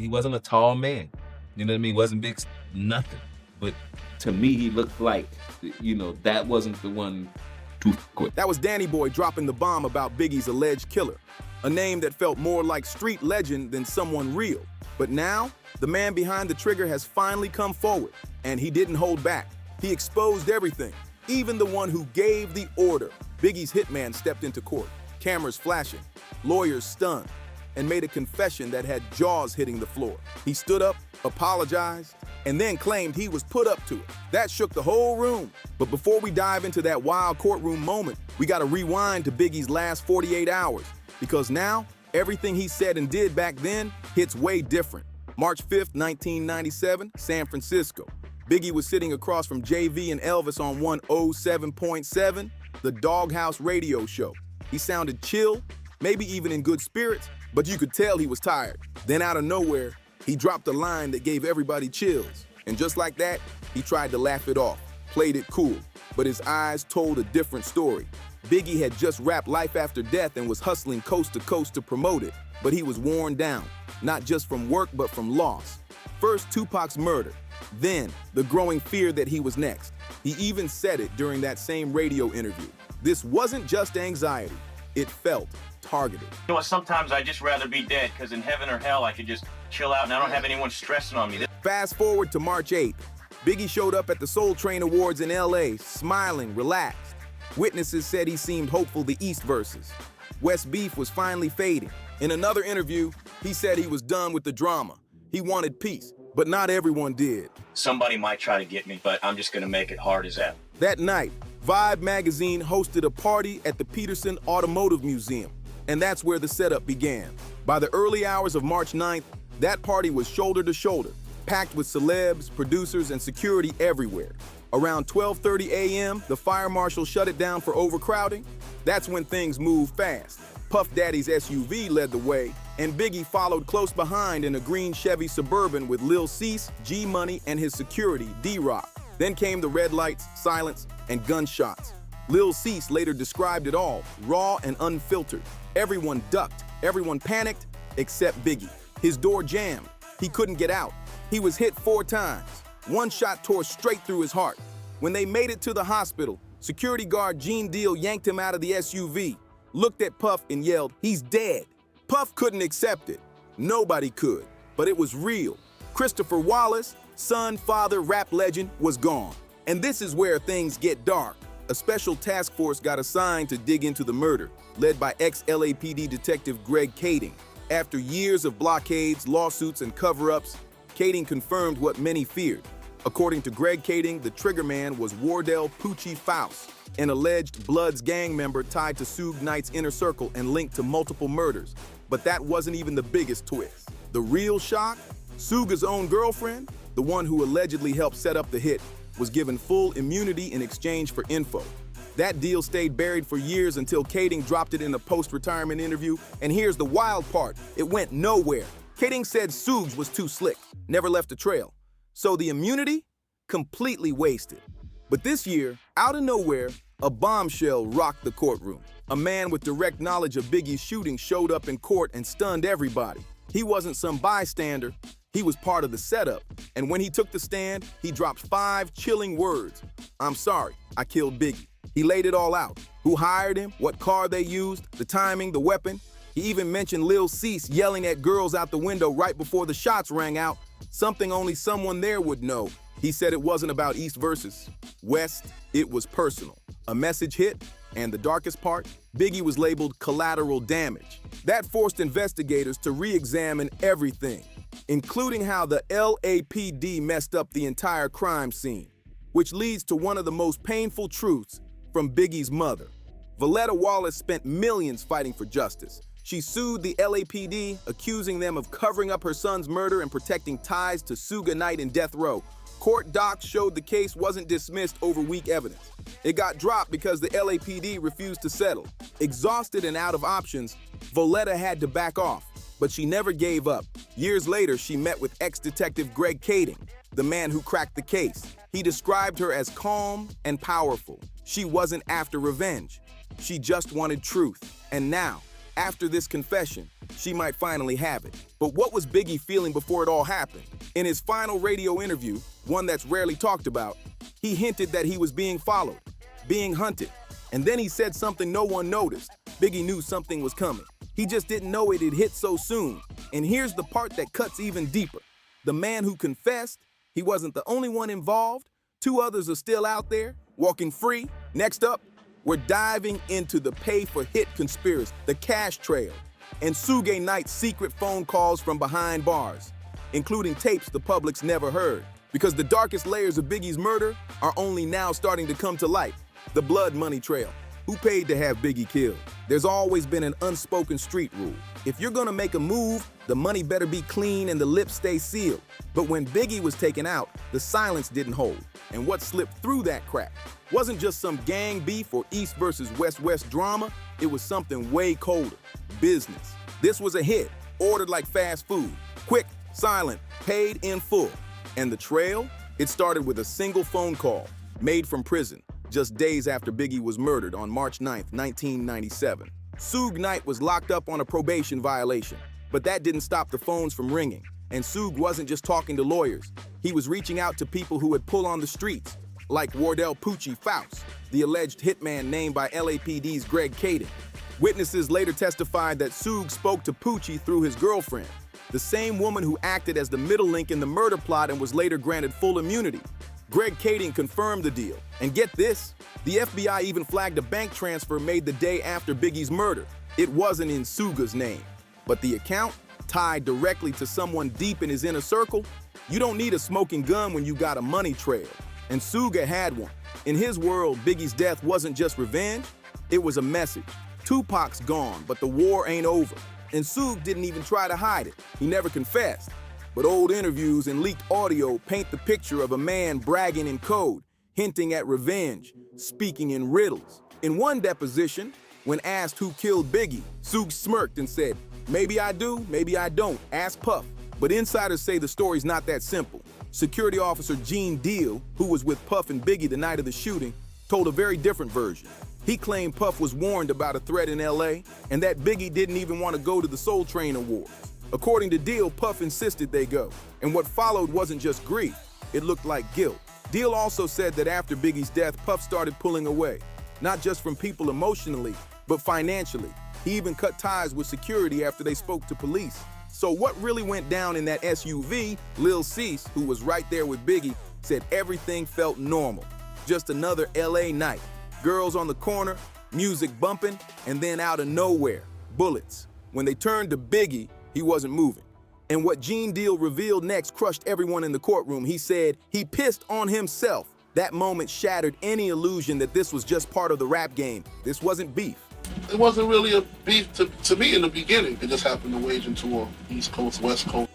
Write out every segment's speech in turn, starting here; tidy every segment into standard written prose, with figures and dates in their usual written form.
he wasn't a tall man. You know what I mean? Wasn't big, nothing. But to me, he looked like, that wasn't the one to quit. That was Danny Boy dropping the bomb about Biggie's alleged killer, a name that felt more like street legend than someone real. But now, the man behind the trigger has finally come forward, and he didn't hold back. He exposed everything, even the one who gave the order. Biggie's hitman stepped into court, cameras flashing, lawyers stunned, and made a confession that had jaws hitting the floor. He stood up, apologized, and then claimed he was put up to it. That shook the whole room. But before we dive into that wild courtroom moment, we gotta rewind to Biggie's last 48 hours, because now, everything he said and did back then hits way different. March 5th, 1997, San Francisco. Biggie was sitting across from JV and Elvis on 107.7, the Doghouse radio show. He sounded chill, maybe even in good spirits, but you could tell he was tired. Then out of nowhere, he dropped a line that gave everybody chills. And just like that, he tried to laugh it off, played it cool, but his eyes told a different story. Biggie had just rapped Life After Death and was hustling coast to coast to promote it, but he was worn down, not just from work, but from loss. First, Tupac's murder, then the growing fear that he was next. He even said it during that same radio interview. This wasn't just anxiety, it felt targeted. You know what, sometimes I'd just rather be dead, because in heaven or hell, I could just chill out and I don't have anyone stressing on me. Fast forward to March 8th. Biggie showed up at the Soul Train Awards in LA, smiling, relaxed. Witnesses said he seemed hopeful the East verses. West beef was finally fading. In another interview, he said he was done with the drama. He wanted peace, but not everyone did. Somebody might try to get me, but I'm just gonna make it hard as hell. That night, Vibe magazine hosted a party at the Peterson Automotive Museum, and that's where the setup began. By the early hours of March 9th, that party was shoulder to shoulder, packed with celebs, producers, and security everywhere. Around 12:30 a.m., the fire marshal shut it down for overcrowding. That's when things moved fast. Puff Daddy's SUV led the way, and Biggie followed close behind in a green Chevy Suburban with Lil Cease, G-Money, and his security, D-Rock. Then came the red lights, silence, and gunshots. Lil Cease later described it all, raw and unfiltered. Everyone ducked, everyone panicked, except Biggie. His door jammed. He couldn't get out. He was hit 4 times. One shot tore straight through his heart. When they made it to the hospital, security guard Gene Deal yanked him out of the SUV, looked at Puff and yelled, "He's dead." Puff couldn't accept it. Nobody could, but it was real. Christopher Wallace, son, father, rap legend, was gone. And this is where things get dark. A special task force got assigned to dig into the murder, led by ex-LAPD detective Greg Kading. After years of blockades, lawsuits, and cover-ups, Kading confirmed what many feared. According to Greg Kading, the triggerman was Wardell Poochie Faust, an alleged Bloods gang member tied to Suge Knight's inner circle and linked to multiple murders. But that wasn't even the biggest twist. The real shock? Suge's own girlfriend, the one who allegedly helped set up the hit, was given full immunity in exchange for info. That deal stayed buried for years until Kading dropped it in a post-retirement interview, and here's the wild part, it went nowhere. Kading said Suge was too slick, never left a trail. So the immunity? Completely wasted. But this year, out of nowhere, a bombshell rocked the courtroom. A man with direct knowledge of Biggie's shooting showed up in court and stunned everybody. He wasn't some bystander, he was part of the setup. And when he took the stand, he dropped 5 chilling words. "I'm sorry, I killed Biggie." He laid it all out. Who hired him, what car they used, the timing, the weapon. He even mentioned Lil Cease yelling at girls out the window right before the shots rang out, something only someone there would know. He said it wasn't about East versus West, it was personal. A message hit, and the darkest part, Biggie was labeled collateral damage. That forced investigators to re-examine everything, including how the LAPD messed up the entire crime scene, which leads to one of the most painful truths from Biggie's mother. Valletta Wallace spent millions fighting for justice. She sued the LAPD, accusing them of covering up her son's murder and protecting ties to Suge Knight and death row. Court docs showed the case wasn't dismissed over weak evidence. It got dropped because the LAPD refused to settle. Exhausted and out of options, Valletta had to back off, but she never gave up. Years later, she met with ex-detective Greg Kading, the man who cracked the case. He described her as calm and powerful. She wasn't after revenge. She just wanted truth. And now, after this confession, she might finally have it. But what was Biggie feeling before it all happened? In his final radio interview, one that's rarely talked about, he hinted that he was being followed, being hunted. And then he said something no one noticed. Biggie knew something was coming. He just didn't know it'd hit so soon. And here's the part that cuts even deeper. The man who confessed, he wasn't the only one involved. 2 others are still out there, walking free. Next up, we're diving into the pay-for-hit conspiracy, the cash trail, and Suge Knight's secret phone calls from behind bars, including tapes the public's never heard. Because the darkest layers of Biggie's murder are only now starting to come to light. The blood money trail. Who paid to have Biggie killed? There's always been an unspoken street rule. If you're gonna make a move, the money better be clean and the lips stay sealed. But when Biggie was taken out, the silence didn't hold. And what slipped through that crack wasn't just some gang beef or East versus West drama. It was something way colder. Business. This was a hit, ordered like fast food. Quick, silent, paid in full. And the trail? It started with a single phone call, made from prison, just days after Biggie was murdered on March 9th, 1997. Suge Knight was locked up on a probation violation, but that didn't stop the phones from ringing. And Suge wasn't just talking to lawyers. He was reaching out to people who had pulled on the streets, like Wardell Poochie Faust, the alleged hitman named by LAPD's Greg Kading. Witnesses later testified that Suge spoke to Poochie through his girlfriend, the same woman who acted as the middle link in the murder plot and was later granted full immunity. Greg Kading confirmed the deal. And get this, the FBI even flagged a bank transfer made the day after Biggie's murder. It wasn't in Suga's name, but the account tied directly to someone deep in his inner circle. You don't need a smoking gun when you got a money trail. And Suga had one. In his world, Biggie's death wasn't just revenge, it was a message. Tupac's gone, but the war ain't over. And Suge didn't even try to hide it. He never confessed. But old interviews and leaked audio paint the picture of a man bragging in code, hinting at revenge, speaking in riddles. In one deposition, when asked who killed Biggie, Suge smirked and said, "Maybe I do, maybe I don't, ask Puff." But insiders say the story's not that simple. Security officer Gene Deal, who was with Puff and Biggie the night of the shooting, told a very different version. He claimed Puff was warned about a threat in LA and that Biggie didn't even want to go to the Soul Train Awards. According to Deal, Puff insisted they go. And what followed wasn't just grief, it looked like guilt. Deal also said that after Biggie's death, Puff started pulling away, not just from people emotionally, but financially. He even cut ties with security after they spoke to police. So what really went down in that SUV, Lil Cease, who was right there with Biggie, said everything felt normal. Just another LA night. Girls on the corner, music bumping, and then out of nowhere, bullets. When they turned to Biggie, he wasn't moving. And what Gene Deal revealed next crushed everyone in the courtroom. He said he pissed on himself. That moment shattered any illusion that this was just part of the rap game. This wasn't beef. It wasn't really a beef to me in the beginning. It just happened to wage into a East Coast, West Coast.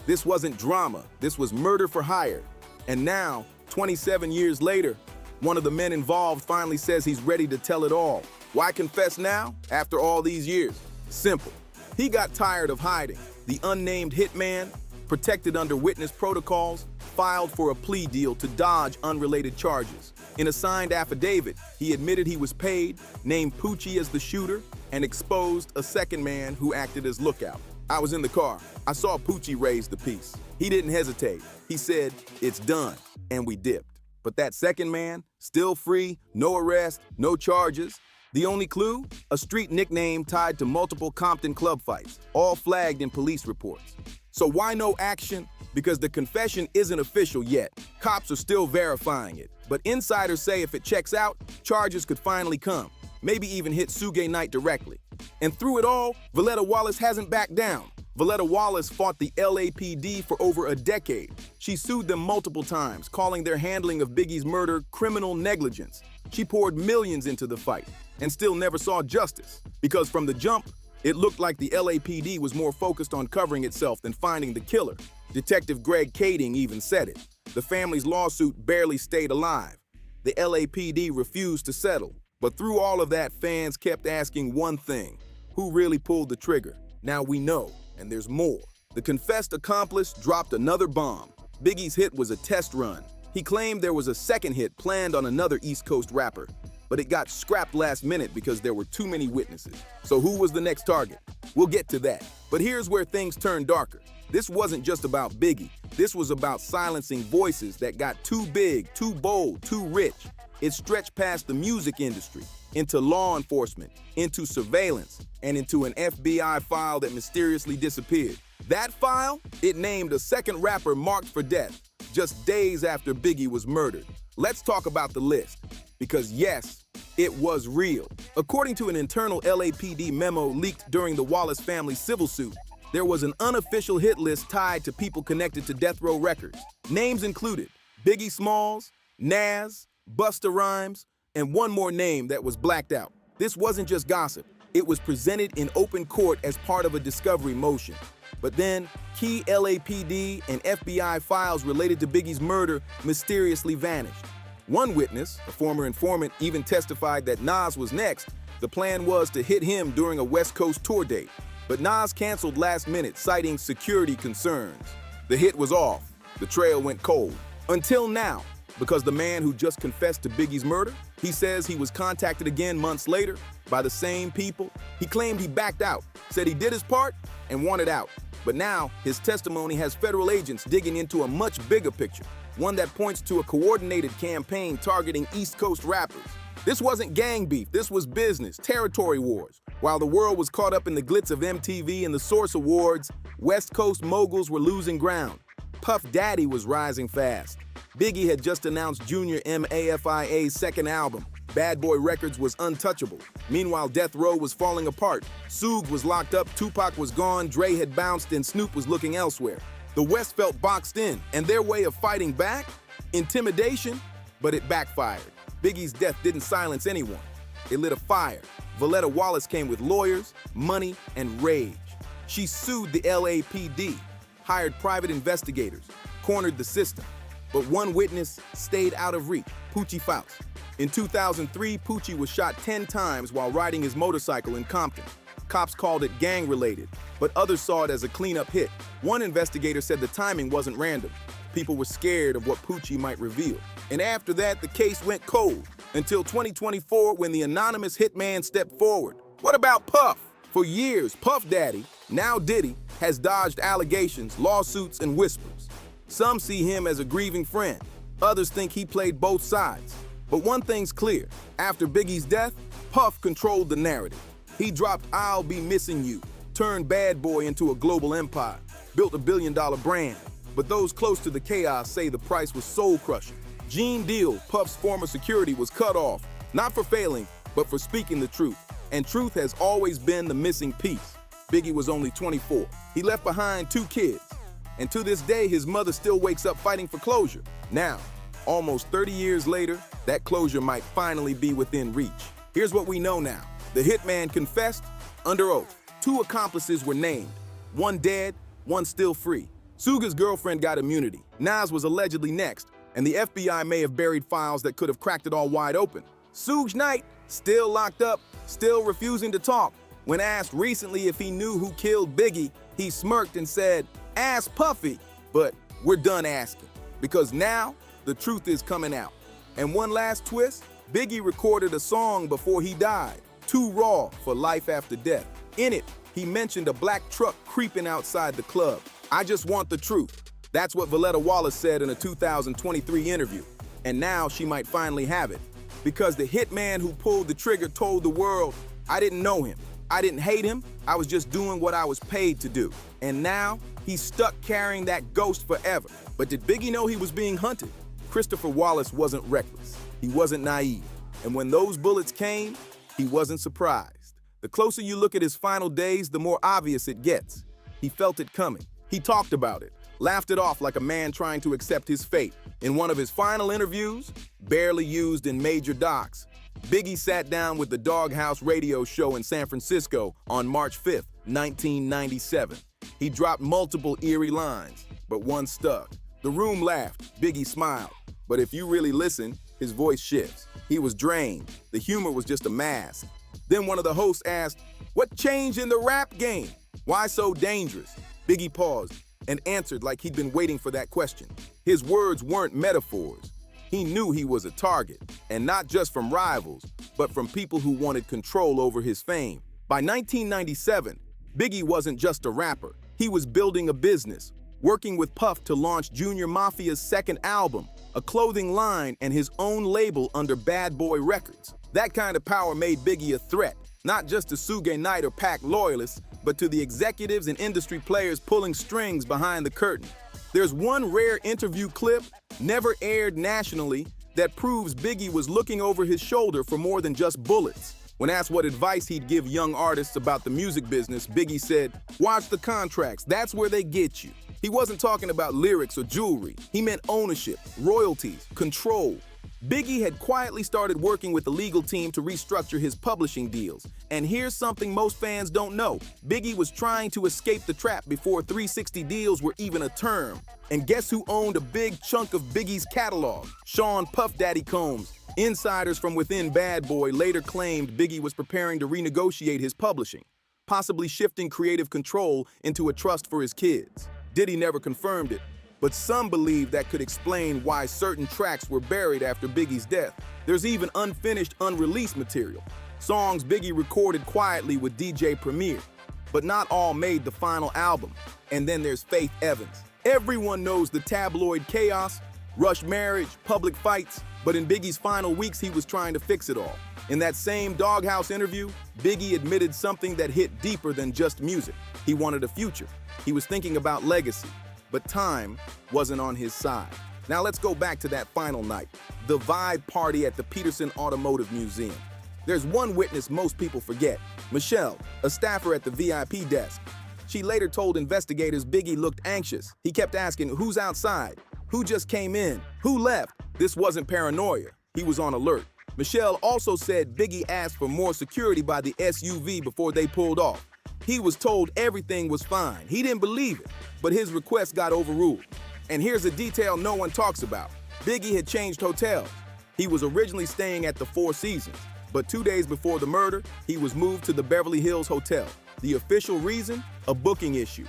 This wasn't drama. This was murder for hire. And now, 27 years later, one of the men involved finally says he's ready to tell it all. Why confess now, after all these years? Simple. He got tired of hiding. The unnamed hitman, protected under witness protocols, filed for a plea deal to dodge unrelated charges. In a signed affidavit, he admitted he was paid, named Poochie as the shooter, and exposed a second man who acted as lookout. "I was in the car. I saw Poochie raise the piece. He didn't hesitate. He said, 'It's done,' and we dipped." But that second man, still free, no arrest, no charges. The only clue? A street nickname tied to multiple Compton club fights, all flagged in police reports. So why no action? Because the confession isn't official yet. Cops are still verifying it. But insiders say if it checks out, charges could finally come. Maybe even hit Suge Knight directly. And through it all, Voletta Wallace hasn't backed down. Voletta Wallace fought the LAPD for over a decade. She sued them multiple times, calling their handling of Biggie's murder criminal negligence. She poured millions into the fight and still never saw justice. Because from the jump, it looked like the LAPD was more focused on covering itself than finding the killer. Detective Greg Kading even said it. The family's lawsuit barely stayed alive. The LAPD refused to settle. But through all of that, fans kept asking one thing: who really pulled the trigger? Now we know, and there's more. The confessed accomplice dropped another bomb. Biggie's hit was a test run. He claimed there was a second hit planned on another East Coast rapper. but it got scrapped last minute because there were too many witnesses. So who was the next target? We'll get to that. But here's where things turn darker. This wasn't just about Biggie. This was about silencing voices that got too big, too bold, too rich. It stretched past the music industry, into law enforcement, into surveillance, and into an FBI file that mysteriously disappeared. That file, it named a second rapper marked for death, just days after Biggie was murdered. Let's talk about the list, because yes, it was real. According to an internal LAPD memo leaked during the Wallace family civil suit, there was an unofficial hit list tied to people connected to Death Row Records. Names included Biggie Smalls, Nas, Busta Rhymes, and one more name that was blacked out. This wasn't just gossip. It was presented in open court as part of a discovery motion. But then, key LAPD and FBI files related to Biggie's murder mysteriously vanished. One witness, a former informant, even testified that Nas was next. The plan was to hit him during a West Coast tour date. But Nas canceled last minute, citing security concerns. The hit was off. The trail went cold. Until now, because the man who just confessed to Biggie's murder, he says he was contacted again months later by the same people. He claimed he backed out, said he did his part, and wanted out. But now, his testimony has federal agents digging into a much bigger picture, one that points to a coordinated campaign targeting East Coast rappers. This wasn't gang beef, this was business, territory wars. While the world was caught up in the glitz of MTV and the Source Awards, West Coast moguls were losing ground. Puff Daddy was rising fast. Biggie had just announced Junior MAFIA's second album. Bad Boy Records was untouchable. Meanwhile, Death Row was falling apart. Suge was locked up, Tupac was gone, Dre had bounced, and Snoop was looking elsewhere. The West felt boxed in, and their way of fighting back? Intimidation, but it backfired. Biggie's death didn't silence anyone. It lit a fire. Voletta Wallace came with lawyers, money, and rage. She sued the LAPD, hired private investigators, cornered the system. But one witness stayed out of reach, Poochie Faust. In 2003, Poochie was shot 10 times while riding his motorcycle in Compton. Cops called it gang-related, but others saw it as a cleanup hit. One investigator said the timing wasn't random. People were scared of what Poochie might reveal. And after that, the case went cold, until 2024 when the anonymous hitman stepped forward. What about Puff? For years, Puff Daddy, now Diddy, has dodged allegations, lawsuits, and whispers. Some see him as a grieving friend. Others think he played both sides. But one thing's clear. After Biggie's death, Puff controlled the narrative. He dropped I'll Be Missing You, turned Bad Boy into a global empire, built a billion-dollar brand. But those close to the chaos say the price was soul-crushing. Gene Deal, Puff's former security, was cut off, not for failing, but for speaking the truth. And truth has always been the missing piece. Biggie was only 24. He left behind 2 kids. And to this day, his mother still wakes up fighting for closure. Now, almost 30 years later, that closure might finally be within reach. Here's what we know now. The hitman confessed under oath. 2 accomplices were named. One dead, one still free. Suga's girlfriend got immunity. Nas was allegedly next, and the FBI may have buried files that could have cracked it all wide open. Suge Knight, still locked up, still refusing to talk. When asked recently if he knew who killed Biggie, he smirked and said, "Ask Puffy." But we're done asking, because now the truth is coming out. And one last twist, Biggie recorded a song before he died, Too Raw for Life After Death. In it, he mentioned a black truck creeping outside the club. I just want the truth. That's what Voletta Wallace said in a 2023 interview. And now she might finally have it. Because the hitman who pulled the trigger told the world, I didn't know him. I didn't hate him. I was just doing what I was paid to do. And now he's stuck carrying that ghost forever. But did Biggie know he was being hunted? Christopher Wallace wasn't reckless. He wasn't naive. And when those bullets came, he wasn't surprised. The closer you look at his final days, the more obvious it gets. He felt it coming. He talked about it, laughed it off like a man trying to accept his fate. In one of his final interviews, barely used in major docs, Biggie sat down with the Doghouse radio show in San Francisco on March 5th, 1997. He dropped multiple eerie lines, but one stuck. The room laughed, Biggie smiled. But if you really listen, his voice shifts. He was drained. The humor was just a mask. Then one of the hosts asked, "What changed in the rap game? Why so dangerous?" Biggie paused and answered like he'd been waiting for that question. His words weren't metaphors. He knew he was a target, and not just from rivals, but from people who wanted control over his fame. By 1997, Biggie wasn't just a rapper. He was building a business, working with Puff to launch Junior Mafia's second album, a clothing line, and his own label under Bad Boy Records. That kind of power made Biggie a threat, not just to Suge Knight or Pac loyalists, but to the executives and industry players pulling strings behind the curtain. There's one rare interview clip, never aired nationally, that proves Biggie was looking over his shoulder for more than just bullets. When asked what advice he'd give young artists about the music business, Biggie said, "Watch the contracts, that's where they get you." He wasn't talking about lyrics or jewelry. He meant ownership, royalties, control. Biggie had quietly started working with the legal team to restructure his publishing deals. And here's something most fans don't know. Biggie was trying to escape the trap before 360 deals were even a term. And guess who owned a big chunk of Biggie's catalog? Sean Puff Daddy Combs. Insiders from within Bad Boy later claimed Biggie was preparing to renegotiate his publishing, possibly shifting creative control into a trust for his kids. Diddy never confirmed it, but some believe that could explain why certain tracks were buried after Biggie's death. There's even unfinished, unreleased material, songs Biggie recorded quietly with DJ Premier, but not all made the final album. And then there's Faith Evans. Everyone knows the tabloid chaos, rush marriage, public fights, but in Biggie's final weeks, he was trying to fix it all. In that same Doghouse interview, Biggie admitted something that hit deeper than just music. He wanted a future. He was thinking about legacy, but time wasn't on his side. Now let's go back to that final night, the vibe party at the Peterson Automotive Museum. There's one witness most people forget, Michelle, a staffer at the VIP desk. She later told investigators Biggie looked anxious. He kept asking, "Who's outside? Who just came in? Who left?" This wasn't paranoia. He was on alert. Michelle also said Biggie asked for more security by the SUV before they pulled off. He was told everything was fine. He didn't believe it, but his request got overruled. And here's a detail no one talks about. Biggie had changed hotels. He was originally staying at the Four Seasons, but 2 days before the murder, he was moved to the Beverly Hills Hotel. The official reason? A booking issue.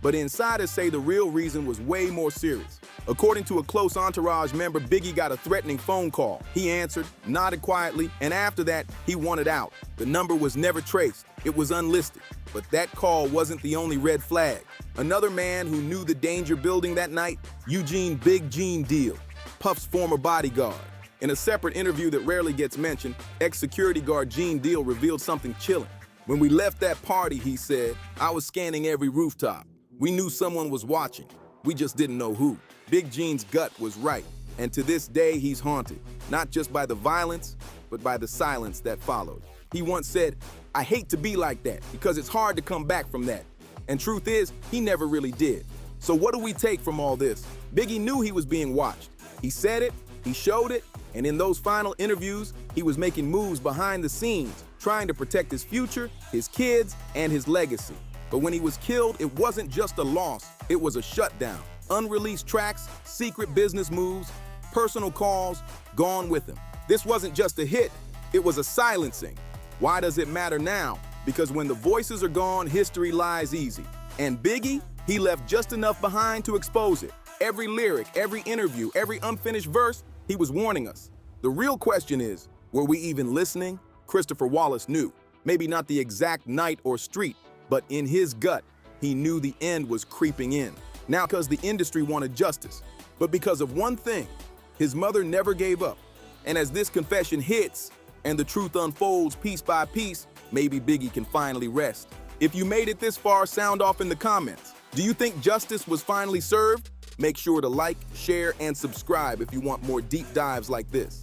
But insiders say the real reason was way more serious. According to a close entourage member, Biggie got a threatening phone call. He answered, nodded quietly, and after that, he wanted out. The number was never traced. It was unlisted. But that call wasn't the only red flag. Another man who knew the danger building that night, Eugene Big Gene Deal, Puff's former bodyguard. In a separate interview that rarely gets mentioned, ex-security guard Gene Deal revealed something chilling. "When we left that party," he said, "I was scanning every rooftop. We knew someone was watching. We just didn't know who." Big Gene's gut was right, and to this day he's haunted, not just by the violence, but by the silence that followed. He once said, "I hate to be like that because it's hard to come back from that." And truth is, he never really did. So what do we take from all this? Biggie knew he was being watched. He said it, he showed it, and in those final interviews, he was making moves behind the scenes, trying to protect his future, his kids, and his legacy. But when he was killed, it wasn't just a loss, it was a shutdown. Unreleased tracks, secret business moves, personal calls, gone with him. This wasn't just a hit, it was a silencing. Why does it matter now? Because when the voices are gone, history lies easy. And Biggie, he left just enough behind to expose it. Every lyric, every interview, every unfinished verse, he was warning us. The real question is, were we even listening? Christopher Wallace knew. Maybe not the exact night or street, but in his gut, he knew the end was creeping in. Not because the industry wanted justice, but because of one thing: his mother never gave up. And as this confession hits and the truth unfolds piece by piece, maybe Biggie can finally rest. If you made it this far, sound off in the comments. Do you think justice was finally served? Make sure to like, share, and subscribe if you want more deep dives like this.